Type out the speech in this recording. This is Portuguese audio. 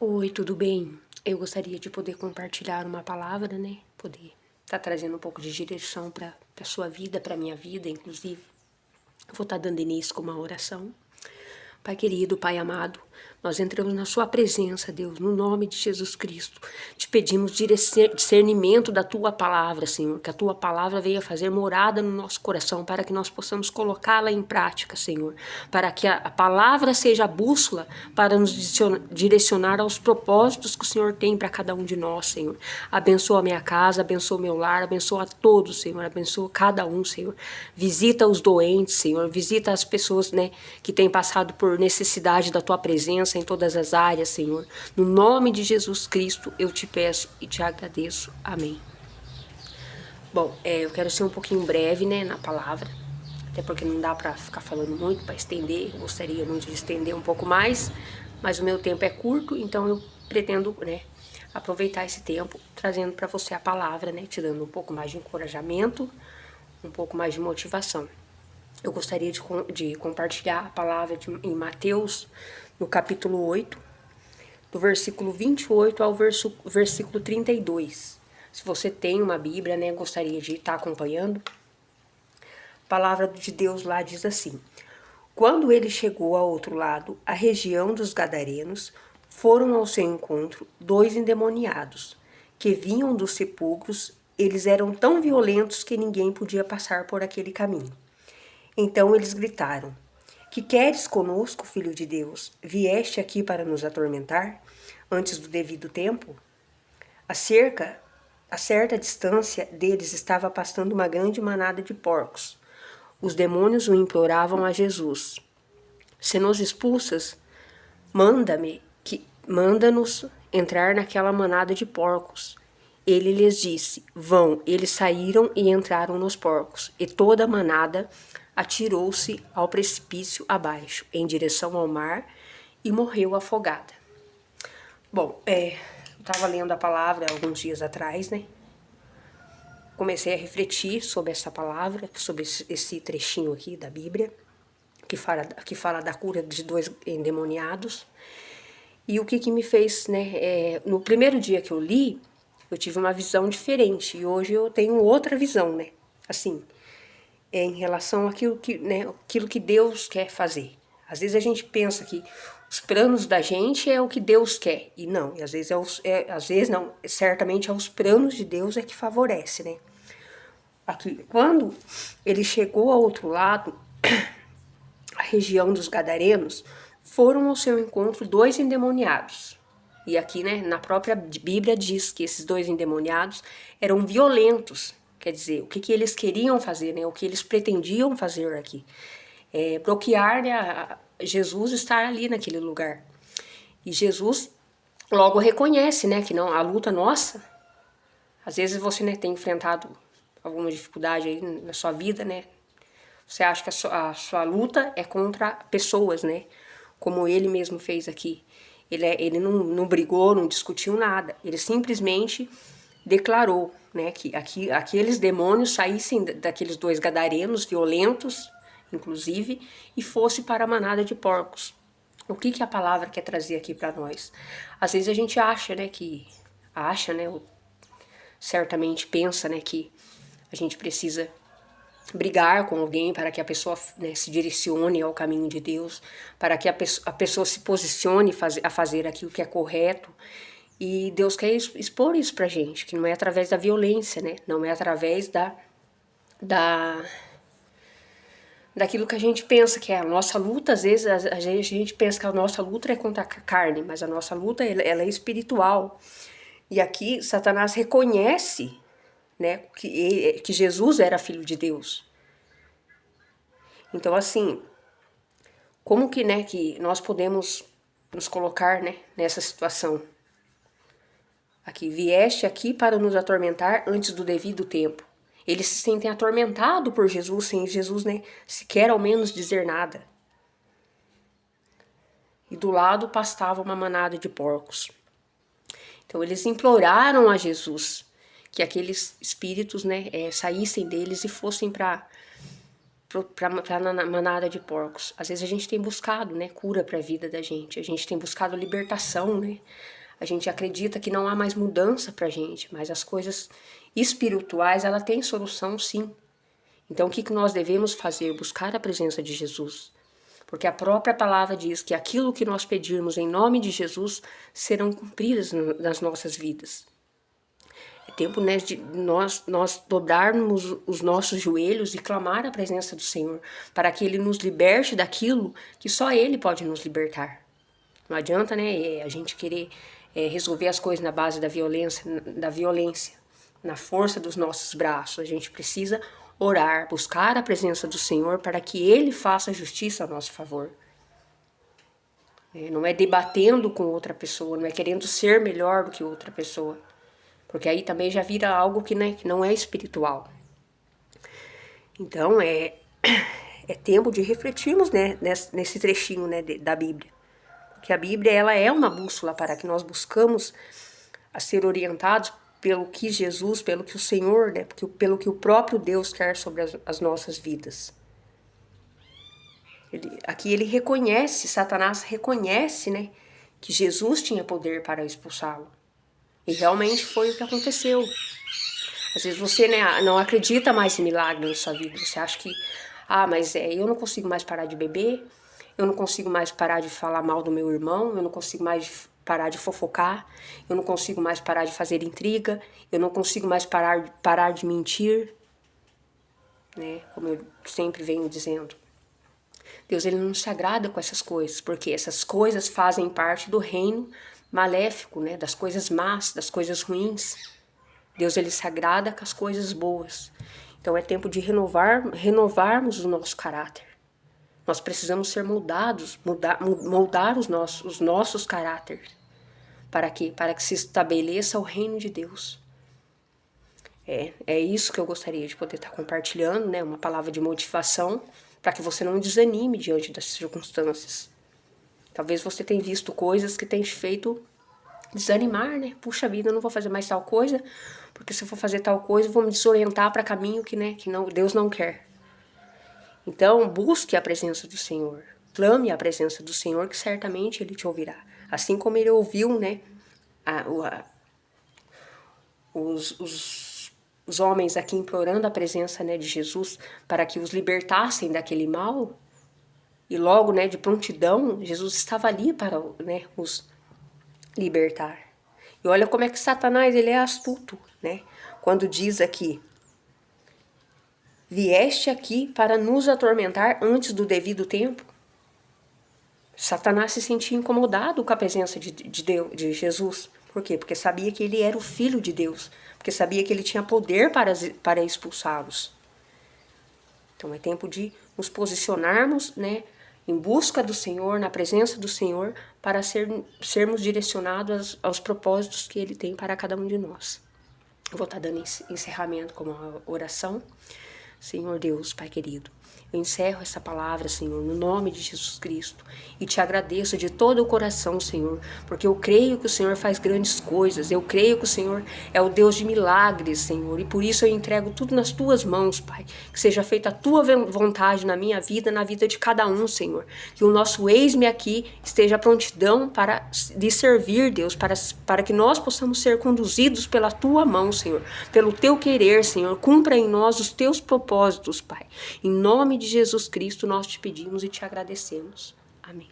Oi, tudo bem? Eu gostaria de poder compartilhar uma palavra, né? Poder estar trazendo um pouco de direção para a sua vida, para a minha vida, inclusive. Eu vou estar dando início com uma oração. Pai querido, Pai amado, nós entramos na sua presença, Deus, no nome de Jesus Cristo. Te pedimos discernimento da tua palavra, Senhor, que a tua palavra venha fazer morada no nosso coração, para que nós possamos colocá-la em prática, Senhor, para que a palavra seja a bússola para nos direcionar aos propósitos que o Senhor tem para cada um de nós, Senhor. Abençoa a minha casa, abençoa o meu lar, abençoa a todos, Senhor, abençoa cada um, Senhor. Visita os doentes, Senhor, visita as pessoas, né, que têm passado por necessidade da tua presença em todas as áreas, Senhor. No nome de Jesus Cristo, eu te peço e te agradeço. Amém. Bom, eu quero ser um pouquinho breve, né, na palavra, até porque não dá para ficar falando muito, para estender. Eu gostaria muito de estender um pouco mais, mas o meu tempo é curto, então eu pretendo, né, aproveitar esse tempo trazendo para você a palavra, né, te dando um pouco mais de encorajamento, um pouco mais de motivação. Eu gostaria de compartilhar a palavra em Mateus, no capítulo 8, do versículo 28 ao versículo 32. Se você tem uma Bíblia, né, gostaria de estar acompanhando. A palavra de Deus lá diz assim: Quando ele chegou ao outro lado, a região dos Gadarenos, foram ao seu encontro 2 endemoniados, que vinham dos sepulcros. Eles eram tão violentos que ninguém podia passar por aquele caminho. Então eles gritaram: Que queres conosco, filho de Deus? Vieste aqui para nos atormentar antes do devido tempo? A certa distância deles estava pastando uma grande manada de porcos. Os demônios o imploravam a Jesus: Se nos expulsas, manda-nos entrar naquela manada de porcos. Ele lhes disse: Vão. Eles saíram e entraram nos porcos, e toda a manada atirou-se ao precipício abaixo, em direção ao mar, e morreu afogada. Bom, eu estava lendo a palavra alguns dias atrás, né? Comecei a refletir sobre essa palavra, sobre esse trechinho aqui da Bíblia, que fala da cura de 2 endemoniados. E o que me fez, né? No primeiro dia que eu li, eu tive uma visão diferente, e hoje eu tenho outra visão, né? Assim, em relação àquilo que, né, aquilo que Deus quer fazer. Às vezes a gente pensa que os planos da gente é o que Deus quer, e não, e às vezes às vezes não, certamente é os planos de Deus é que favorece, né? Aqui, quando ele chegou ao outro lado, a região dos Gadarenos, foram ao seu encontro 2 endemoniados. E aqui, né, na própria Bíblia diz que esses 2 endemoniados eram violentos. Quer dizer, o que eles queriam fazer, né, o que eles pretendiam fazer aqui. Bloquear, né, Jesus estar ali naquele lugar. E Jesus logo reconhece, né, que não, a luta nossa, às vezes você, né, tem enfrentado alguma dificuldade aí na sua vida, né, você acha que a sua luta é contra pessoas, né? Como ele mesmo fez aqui. Ele não brigou, não discutiu nada. Ele simplesmente declarou, né, que aqueles demônios saíssem daqueles 2 gadarenos violentos, inclusive, e fosse para a manada de porcos. O que a palavra quer trazer aqui para nós? Às vezes a gente acha, né, certamente pensa, né, que a gente precisa brigar com alguém para que a pessoa, né, se direcione ao caminho de Deus, para que a pessoa se posicione a fazer aquilo que é correto. E Deus quer expor isso pra gente, que não é através da violência, né? Não é através daquilo que a gente pensa que é a nossa luta. Às vezes a gente pensa que a nossa luta é contra a carne, mas a nossa luta ela é espiritual. E aqui Satanás reconhece, né, que Jesus era filho de Deus. Então, assim, como que, né, que nós podemos nos colocar, né, nessa situação? Aqui, vieste aqui para nos atormentar antes do devido tempo. Eles se sentem atormentados por Jesus, sem Jesus, né, sequer ao menos dizer nada. E do lado pastava uma manada de porcos. Então eles imploraram a Jesus que aqueles espíritos, né, saíssem deles e fossem para para manada de porcos. Às vezes a gente tem buscado, né, cura para a vida da gente. A gente tem buscado libertação, né? A gente acredita que não há mais mudança pra gente, mas as coisas espirituais, ela tem solução sim. Então o que nós devemos fazer? Buscar a presença de Jesus. Porque a própria palavra diz que aquilo que nós pedirmos em nome de Jesus serão cumpridas nas nossas vidas. É tempo, né, de nós dobrarmos os nossos joelhos e clamar a presença do Senhor, para que Ele nos liberte daquilo que só Ele pode nos libertar. Não adianta, né, a gente querer resolver as coisas na base da violência, na força dos nossos braços. A gente precisa orar, buscar a presença do Senhor para que Ele faça justiça a nosso favor. Não é debatendo com outra pessoa, não é querendo ser melhor do que outra pessoa, porque aí também já vira algo que, né, que não é espiritual. Então é tempo de refletirmos, né, nesse trechinho, né, da Bíblia. Porque a Bíblia, ela é uma bússola para que nós buscamos a ser orientados pelo que Jesus, pelo que o Senhor, né, pelo que o próprio Deus quer sobre as nossas vidas. Aqui ele reconhece, Satanás reconhece, né, que Jesus tinha poder para expulsá-lo. E realmente foi o que aconteceu. Às vezes você, né, não acredita mais em milagre na sua vida. Você acha que, mas eu não consigo mais parar de beber, eu não consigo mais parar de falar mal do meu irmão, eu não consigo mais parar de fofocar, eu não consigo mais parar de fazer intriga, eu não consigo mais parar de mentir, né? Como eu sempre venho dizendo. Deus, ele não se agrada com essas coisas, porque essas coisas fazem parte do reino maléfico, né? Das coisas más, das coisas ruins. Deus, ele se agrada com as coisas boas. Então é tempo de renovarmos o nosso caráter. Nós precisamos ser moldados, moldar os nossos caráteres. Para quê? Para que se estabeleça o reino de Deus. É isso que eu gostaria de poder estar compartilhando, né? Uma palavra de motivação, para que você não desanime diante das circunstâncias. Talvez você tenha visto coisas que têm te feito desanimar, né? Puxa vida, eu não vou fazer mais tal coisa, porque se eu for fazer tal coisa, eu vou me desorientar para caminho que Deus não quer. Então, busque a presença do Senhor. Clame a presença do Senhor, que certamente Ele te ouvirá. Assim como Ele ouviu, né, os homens aqui implorando a presença, né, de Jesus para que os libertassem daquele mal. E logo, né, de prontidão, Jesus estava ali para, né, os libertar. E olha como é que Satanás, ele é astuto, né? Quando diz aqui: vieste aqui para nos atormentar antes do devido tempo. Satanás se sentia incomodado com a presença de Jesus. Por quê? Porque sabia que ele era o Filho de Deus. Porque sabia que ele tinha poder para expulsá-los. Então é tempo de nos posicionarmos, né, em busca do Senhor, na presença do Senhor, para sermos direcionados aos propósitos que Ele tem para cada um de nós. Eu vou estar dando encerramento com uma oração. Senhor Deus, Pai querido, eu encerro essa palavra, Senhor, no nome de Jesus Cristo, e te agradeço de todo o coração, Senhor, porque eu creio que o Senhor faz grandes coisas, eu creio que o Senhor é o Deus de milagres, Senhor, e por isso eu entrego tudo nas tuas mãos, Pai, que seja feita a tua vontade na minha vida, na vida de cada um, Senhor, que o nosso eis-me aqui esteja à prontidão para lhe servir, Deus, para que nós possamos ser conduzidos pela tua mão, Senhor, pelo teu querer, Senhor, cumpra em nós os teus propósitos, Pai. Em nome de Jesus Cristo nós te pedimos e te agradecemos. Amém.